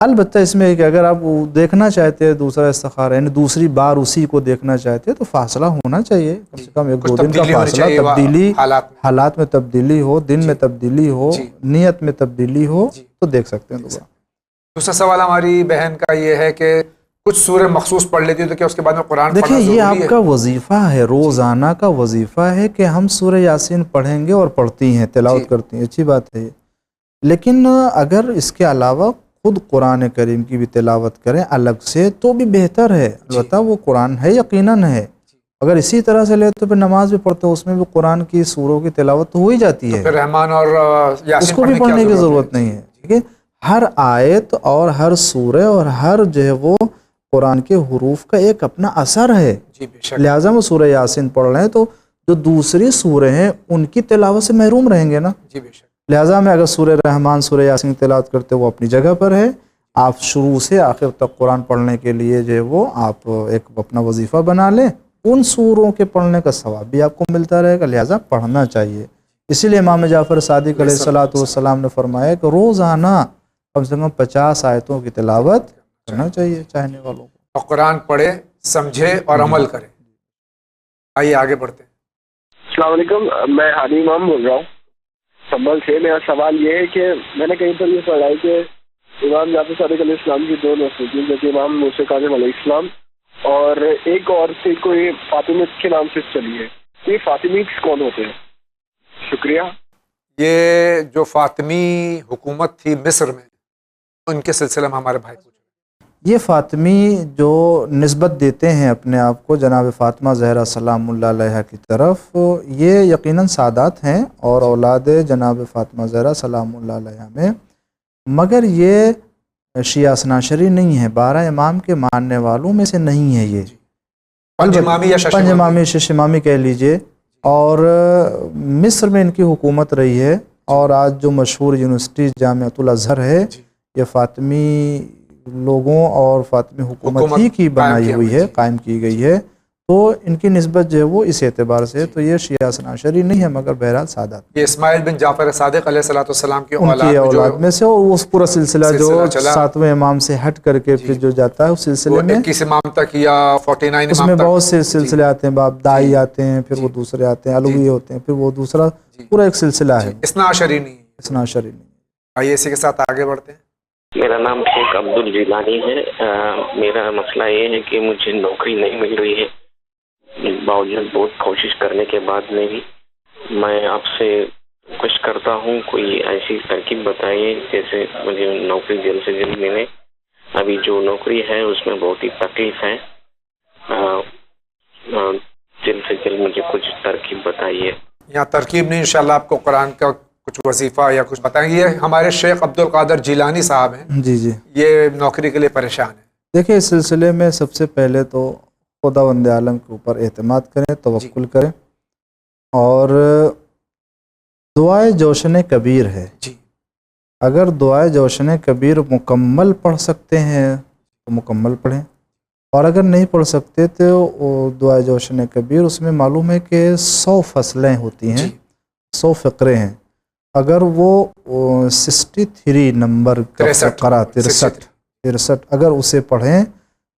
S2: البتہ اس میں کہ اگر آپ دیکھنا چاہتے ہیں دوسرا استخارہ یعنی دوسری بار اسی کو دیکھنا چاہتے ہیں تو فاصلہ ہونا چاہیے, کم سے کم 1-2 دن کا فاصلہ, تبدیلی حالات میں تبدیلی ہو, دن میں تبدیلی ہو, نیت میں تبدیلی ہو تو دیکھ سکتے ہیں دوبارہ.
S1: دوسرا سوال ہماری بہن کا یہ ہے کہ کچھ سورہ مخصوص پڑھ لیتی ہے تو کیا اس کے بعد میں قرآن پڑھنا ضروری ہے؟
S2: دیکھیں یہ آپ کا وظیفہ ہے, روزانہ کا وظیفہ ہے کہ ہم سورہ یاسین پڑھیں گے اور پڑھتی ہیں, تلاوت کرتی ہیں, اچھی بات ہے. لیکن اگر اس کے علاوہ خود قرآن کریم کی بھی تلاوت کریں الگ سے تو بھی بہتر ہے. البتہ وہ قرآن ہے یقیناً ہے, اگر اسی طرح سے لے تو پھر نماز بھی پڑھتے ہیں اس میں بھی قرآن کی سوروں کی تلاوت تو ہو ہی جاتی ہے,
S1: رحمان اور یاسین
S2: اس کو بھی پڑھنے کی ضرورت نہیں ہے. ٹھیک ہے, ہر آیت اور ہر سورہ اور ہر جو ہے وہ قرآن کے حروف کا ایک اپنا اثر ہے. لہٰذا وہ سورہ یاسین پڑھ رہے ہیں تو جو دوسری سورہ ہیں ان کی تلاوت سے محروم رہیں گے نا. لہٰذا میں اگر سورہ رحمان سورہ یاسین تلاوت کرتے وہ اپنی جگہ پر ہے, آپ شروع سے آخر تک قرآن پڑھنے کے لیے جو ہے وہ آپ ایک اپنا وظیفہ بنا لیں, ان سوروں کے پڑھنے کا ثواب بھی آپ کو ملتا رہے گا. لہٰذا پڑھنا چاہیے. اسی لیے امام جعفر صادق علیہ الصلوۃ والسلام نے فرمایا کہ روزانہ کم سے کم 50 آیتوں کی تلاوت کرنا چاہیے چاہنے والوں کو.
S1: اور قرآن پڑھے, سمجھے اور عمل کرے. آئیے آگے بڑھتے ہیں.
S11: السلام علیکم, میں ہادی امام بول رہا ہوں سنبھل سے. میرا سوال یہ ہے کہ میں نے کہیں پر یہ پڑھا ہے کہ امام جعفر صادق علیہ السلام کی 2 نسلیں جیسے امام موسیٰ کاظم علیہ السلام اور ایک اور سے کوئی فاطمیت کے نام سے چلی ہے. یہ فاطمیت کون ہوتے ہیں؟ شکریہ.
S1: یہ جو فاطمی حکومت تھی مصر میں ان کے سلسلے میں ہمارے بھائی پوچھ.
S2: یہ فاطمی جو نسبت دیتے ہیں اپنے آپ کو جناب فاطمہ زہرا سلام اللہ علیہا کی طرف, یہ یقیناً سادات ہیں اور اولاد جناب فاطمہ زہرا سلام اللہ علیہا میں, مگر یہ شیعہ اثناعشری نہیں ہے, 12 امام کے ماننے والوں میں سے نہیں ہے. یہ پنج امامی شش امامی کہہ لیجئے. اور مصر میں ان کی حکومت رہی ہے, اور آج جو مشہور یونیورسٹی جامعۃ الازہر ہے یہ فاطمی لوگوں اور فاطمی حکومت ہی کی بنائی ہوئی ہے, قائم کی گئی ہے. تو ان کی نسبت جو ہے وہ اس اعتبار سے تو یہ شیعہ اثناعشری نہیں ہے مگر بہرحال سادات.
S1: یہ اسماعیل بن جعفر صادق علیہ السلام کی
S2: اولاد میں سے, اور اس پورا سلسلہ جو 7ویں امام سے ہٹ کر کے پھر جو جاتا ہے اس سلسلے میں
S1: 21 امام تک یا 49 امام تک,
S2: اس میں بہت سے سلسلے آتے ہیں. باپ دائی آتے ہیں, پھر وہ دوسرے آتے ہیں, علوی ہوتے ہیں, پھر وہ دوسرا پورا ایک سلسلہ ہے.
S1: اثناعشری نہیں,
S2: اثناعشری نہیں.
S1: آئیے اسی کے ساتھ آگے بڑھتے ہیں.
S12: میرا نام شیخ عبدالجیلانی ہے. میرا مسئلہ یہ ہے کہ مجھے نوکری نہیں مل رہی ہے, باوجود بہت کوشش کرنے کے بعد میں بھی. میں آپ سے کچھ کرتا ہوں, کوئی ایسی ترکیب بتائیے جیسے مجھے نوکری جلد سے جلد ملے. ابھی جو نوکری ہے اس میں بہت ہی تکلیف ہے, جلد سے جلد مجھے کچھ ترکیب بتائیے.
S1: یہاں ترکیب نہیں, انشاءاللہ آپ کو قرآن کا کچھ وظیفہ یا کچھ بتائیں گے. ہمارے شیخ عبدالقادر جیلانی صاحب ہیں,
S2: جی جی,
S1: یہ نوکری کے لیے پریشان ہیں.
S2: دیکھیں اس سلسلے میں سب سے پہلے تو خداوند عالم کے اوپر اعتماد کریں, توکل کریں, اور دعائے جوشن کبیر ہے. اگر دعائے جوشن کبیر مکمل پڑھ سکتے ہیں تو مکمل پڑھیں, اور اگر نہیں پڑھ سکتے تو دعائے جوشن کبیر اس میں معلوم ہے کہ 100 فصلیں ہوتی ہیں, 100 فقرے ہیں. اگر وہ 63 نمبر کا فقرہ 63 اگر اسے پڑھیں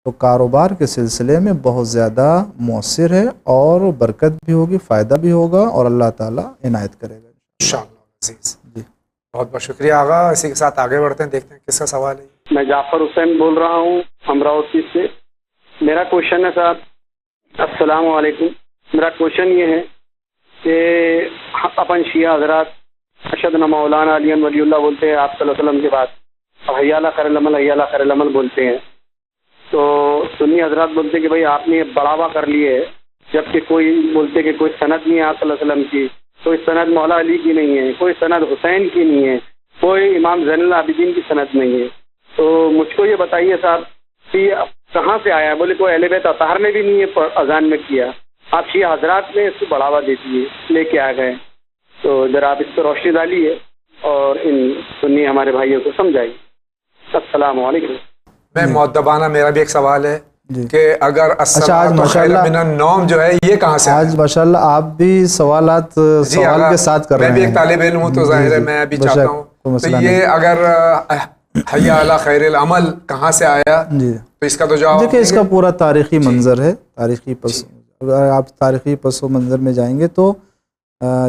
S2: تو کاروبار کے سلسلے میں بہت زیادہ مؤثر ہے, اور برکت بھی ہوگی, فائدہ بھی ہوگا, اور اللہ تعالیٰ عنایت کرے گا
S1: انشاءاللہ. جی بہت بہت شکریہ آغا. اسی کے ساتھ آگے بڑھتے ہیں, دیکھتے ہیں کس کا سوال ہے.
S11: میں جعفر حسین بول رہا ہوں امراوتی سے. میرا کوشچن ہے صاحب, السلام علیکم. میرا کوشچن یہ ہے کہ اپن شیعہ حضرات اشد مولانا علی ولی اللہ بولتے ہیں آپ صلی اللہ علیہ وسلم کے بعد, اور حی علی خیر العمل حی علی خیر العمل بولتے ہیں. تو سنی حضرات بولتے کہ بھائی آپ نے یہ بڑھاوا کر لیے ہے, جبکہ کوئی بولتے کہ کوئی سند نہیں ہے آپ صلی اللہ علیہ وسلم کی, کوئی سند مولا علی کی نہیں ہے, کوئی سند حسین کی نہیں ہے, کوئی امام زین العابدین کی سند نہیں ہے. تو مجھ کو یہ بتائیے صاحب کہ کہاں سے آیا؟ بولے کوئی اہل بیت اطہار نے بھی نہیں ہے اذان میں کیا, آپ شیعہ حضرات نے اس کو بڑھاوا دیتی ہے لے کے آ گئے. تو ذرا آپ اس پہ روشنی ڈالیے. اور ان سنی ہمارے بھائیوں کو سمجھائیے. السلام علیکم.
S1: میں مؤدبانہ میرا بھی ایک سوال ہے کہ اگر
S2: اچھا
S1: خیر من النوم جو ہے یہ کہاں سے
S2: آج ماشاءاللہ آپ بھی سوالات سوال کے ساتھ کر رہے ہیں.
S1: میں بھی ایک طالب علم ہوں تو ظاہر ہے میں بھی چاہتا ہوں تو یہ اگر حی علی خیر العمل کہاں سے آیا تو اس کا تو جواب
S2: دیکھیں اس کا پورا تاریخی منظر ہے. تاریخی اگر آپ تاریخی پس و منظر میں جائیں گے تو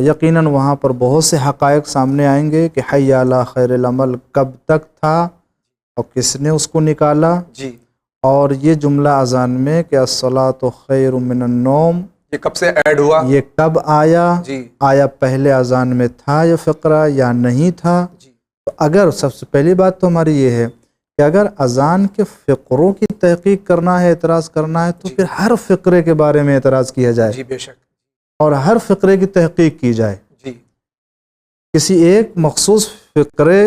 S2: یقیناً وہاں پر بہت سے حقائق سامنے آئیں گے کہ حی علی خیر العمل کب تک تھا اور کس نے اس کو نکالا. اور یہ جملہ اذان میں کہ الصلاۃ خیر من النوم
S1: یہ کب سے ایڈ ہوا,
S2: یہ کب آیا, آیا پہلے اذان میں تھا یہ فقرہ یا نہیں تھا. تو اگر سب سے پہلی بات تو ہماری یہ ہے کہ اگر اذان کے فقروں کی تحقیق کرنا ہے, اعتراض کرنا ہے تو پھر ہر فقرے کے بارے میں اعتراض کیا جائے
S1: بے شک,
S2: اور ہر فقرے کی تحقیق کی جائے. کسی ایک مخصوص فقرے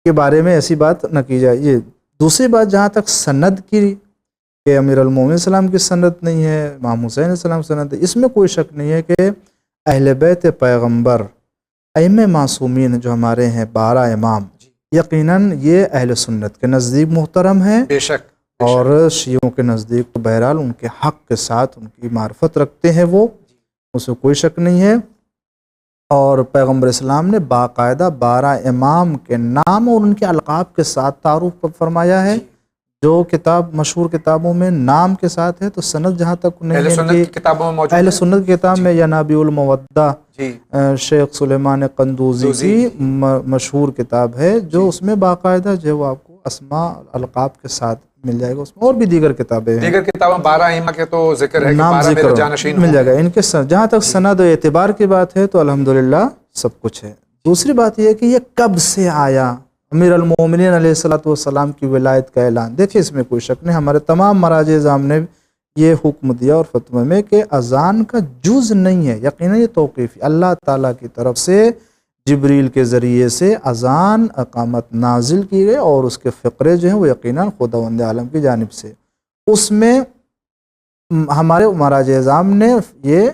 S2: کے بارے میں ایسی بات نہ کی جائے. یہ دوسری بات جہاں تک سند کی کہ امیر المومنین السلام کی سند نہیں ہے, امام حسین السلام کی سند ہے, اس میں کوئی شک نہیں ہے کہ اہل بیت پیغمبر ائمہ معصومین جو ہمارے ہیں 12 امام یقیناً یہ اہل سنت کے نزدیک محترم ہیں
S1: بے شک,
S2: اور شیعوں کے نزدیک تو بہرحال ان کے حق کے ساتھ ان کی معرفت رکھتے ہیں, وہ اس میں کوئی شک نہیں ہے. اور پیغمبر اسلام نے باقاعدہ 12 امام کے نام اور ان کے القاب کے ساتھ تعارف فرمایا ہے. جو کتاب مشہور کتابوں میں نام کے ساتھ ہے تو سند جہاں تک نہیں
S1: اہل سنت کی کتابوں میں موجود ہے.
S2: اہل سنت کی کتاب میں ینابیع المودہ شیخ سلیمان قندوزی کی مشہور کتاب ہے, جو اس میں باقاعدہ جو وہ آپ کو اسماء القاب کے ساتھ مل جائے گا. اس میں اور بھی دیگر کتابیں ہیں,
S1: دیگر کتابوں 12 ائمہ کے تو ذکر ہے کہ
S2: نام
S1: 12
S2: ذکر
S1: میرے جانشین
S2: مل جائے گا. ان کے جہاں تک سند و اعتبار کی بات ہے تو الحمدللہ سب کچھ ہے. دوسری بات یہ ہے کہ یہ کب سے آیا امیر المومنین علیہ الصلوۃ والسلام کی ولایت کا اعلان. دیکھیں اس میں کوئی شک نہیں, ہمارے تمام مراجع اعظام نے یہ حکم دیا اور فتوی میں کہ اذان کا جز نہیں ہے, یقیناً یہ توقیفی اللہ تعالیٰ کی طرف سے جبریل کے ذریعے سے اذان اقامت نازل کی گئی, اور اس کے فقرے جو ہیں وہ یقیناً خداوند عالم کی جانب سے. اس میں ہمارے مراجع اعظام نے یہ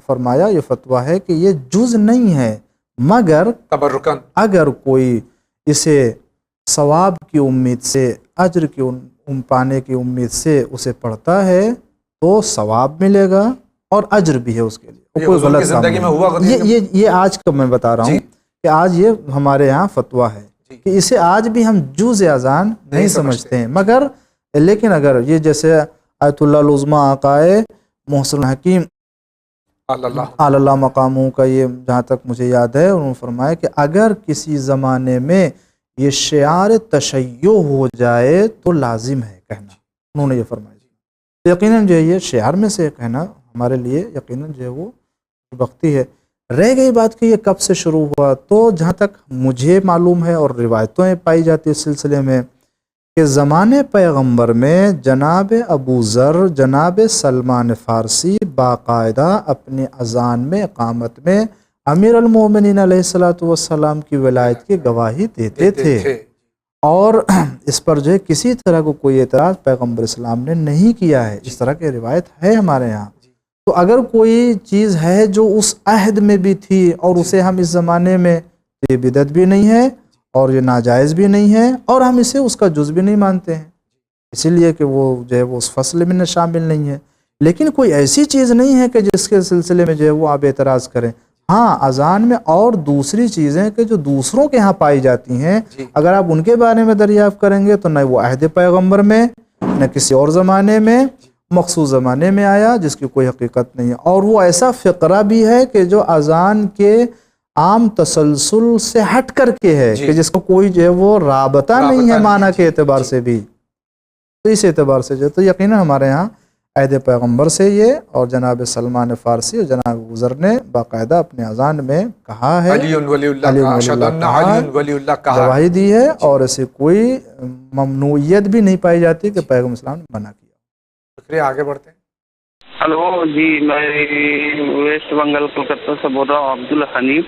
S2: فرمایا, یہ فتویٰ ہے کہ یہ جز نہیں ہے, مگر
S1: تبرکن
S2: اگر کوئی اسے ثواب کی امید سے اجر کی پانے کی امید سے اسے پڑھتا ہے تو ثواب ملے گا اور اجر بھی ہے اس کے لیے. کوئی غلط
S1: زندگی میں ہوا
S2: یہ آج کا میں بتا رہا ہوں کہ آج یہ ہمارے یہاں فتویٰ ہے کہ اسے آج بھی ہم جز اذان نہیں سمجھتے ہیں. مگر لیکن اگر یہ جیسے آیت اللہ العظمیٰ آقائے محسن حکیم اللہ مقاموں کا یہ جہاں تک مجھے یاد ہے انہوں نے فرمایا کہ اگر کسی زمانے میں یہ شعار تشیع ہو جائے تو لازم ہے کہنا, انہوں نے یہ فرمایا. یقیناً جو ہے یہ شعار میں سے کہنا ہمارے لیے یقیناً جو ہے وہ وقتی ہے. رہ گئی بات کہ یہ کب سے شروع ہوا, تو جہاں تک مجھے معلوم ہے اور روایتیں پائی جاتی اس سلسلے میں کہ زمانے پیغمبر میں جناب ابو ذر جناب سلمان فارسی باقاعدہ اپنی اذان میں اقامت میں امیر المومنین علیہ الصلوۃ والسلام کی ولایت کی گواہی دیتے تھے, اور اس پر جو ہے کسی طرح کو کوئی اعتراض پیغمبر اسلام نے نہیں کیا ہے. اس طرح کی روایت ہے ہمارے یہاں. تو اگر کوئی چیز ہے جو اس عہد میں بھی تھی اور اسے ہم اس زمانے میں, یہ بدعت بھی نہیں ہے اور یہ ناجائز بھی نہیں ہے, اور ہم اسے اس کا جز بھی نہیں مانتے ہیں, اسی لیے کہ وہ جو ہے وہ اس فصل میں شامل نہیں ہے. لیکن کوئی ایسی چیز نہیں ہے کہ جس کے سلسلے میں جو ہے وہ آپ اعتراض کریں. ہاں اذان میں اور دوسری چیزیں کہ جو دوسروں کے ہاں پائی جاتی ہیں, اگر آپ ان کے بارے میں دریافت کریں گے تو نہ وہ عہد پیغمبر میں نہ کسی اور زمانے میں مخصوص زمانے میں آیا جس کی کوئی حقیقت نہیں ہے. اور وہ ایسا فقرہ بھی ہے کہ جو اذان کے عام تسلسل سے ہٹ کر کے ہے کہ جس کو کوئی جو ہے وہ رابطہ نہیں ہے معنی کے اعتبار سے بھی. تو اس اعتبار سے جو تو یقیناً ہمارے ہاں عہد پیغمبر سے یہ, اور جناب سلمان فارسی اور جناب ابو ذر نے باقاعدہ اپنے اذان میں کہا ہے, گواہی دی ہے, اور ایسے کوئی ممنوعیت بھی نہیں پائی جاتی کہ پیغمبر اسلام نے منع کیا.
S1: شکریہ, آگے بڑھتے ہیں.
S5: ہلو جی, میں ویسٹ بنگال کلکتہ سے بول رہا ہوں, عبد الحنیف.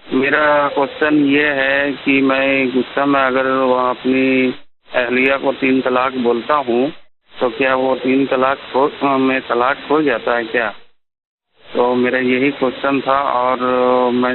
S5: میرا کوشچن یہ ہے کہ میں غصہ میں اگر وہاں اپنی اہلیہ کو 3 طلاق بولتا ہوں تو کیا وہ 3 طلاق میں طلاق ہو جاتا ہے کیا؟ تو میرا یہی کوشچن تھا, اور میں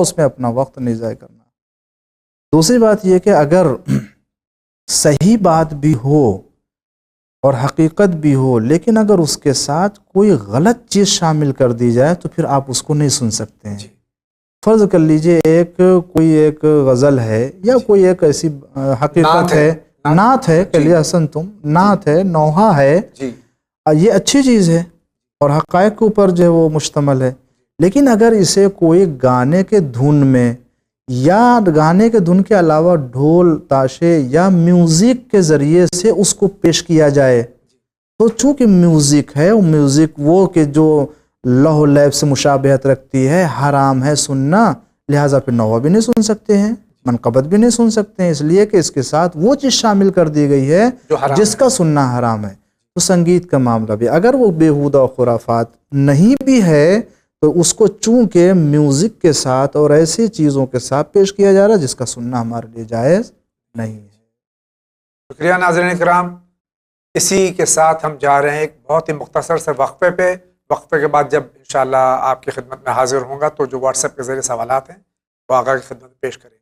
S2: اس میں اپنا وقت نہیں ضائع کرنا۔ دوسری بات یہ کہ اگر صحیح بات بھی ہو اور حقیقت بھی ہو، لیکن اگر اس کے ساتھ کوئی غلط چیز شامل کر دی جائے تو پھر آپ اس کو نہیں سن سکتے ہیں۔ فرض کر لیجئے کوئی ایک غزل ہے یا کوئی ایک ایسی حقیقت ہے، نعت ہے، کہ لیا حسن تم، نعت ہے، نوحہ ہے، یہ اچھی چیز ہے اور حقائق کے اوپر جو ہے وہ مشتمل ہے، لیکن اگر اسے کوئی گانے کے دھن میں یا گانے کے دھن کے علاوہ ڈھول تاشے یا میوزک کے ذریعے سے اس کو پیش کیا جائے تو چونکہ میوزک ہے، وہ میوزک وہ کہ جو لہو لیب سے مشابہت رکھتی ہے، حرام ہے سننا، لہٰذا پھر نوحہ بھی نہیں سن سکتے ہیں، منقبت بھی نہیں سن سکتے ہیں، اس لیے کہ اس کے ساتھ وہ چیز شامل کر دی گئی ہے جس کا سننا حرام ہے۔ تو سنگیت کا معاملہ بھی اگر وہ بیہودہ خرافات نہیں بھی ہے تو اس کو چونکہ میوزک کے ساتھ اور ایسی چیزوں کے ساتھ پیش کیا جا رہا ہے جس کا سننا ہمارے لیے جائز نہیں ہے۔
S1: شکریہ ناظرین کرام، اسی کے ساتھ ہم جا رہے ہیں ایک بہت ہی مختصر سے وقفے پہ۔ وقفے کے بعد جب انشاءاللہ آپ کی خدمت میں حاضر ہوں گا تو جو واٹس ایپ کے ذریعے سوالات ہیں وہ آقا کی خدمت میں پیش کریں۔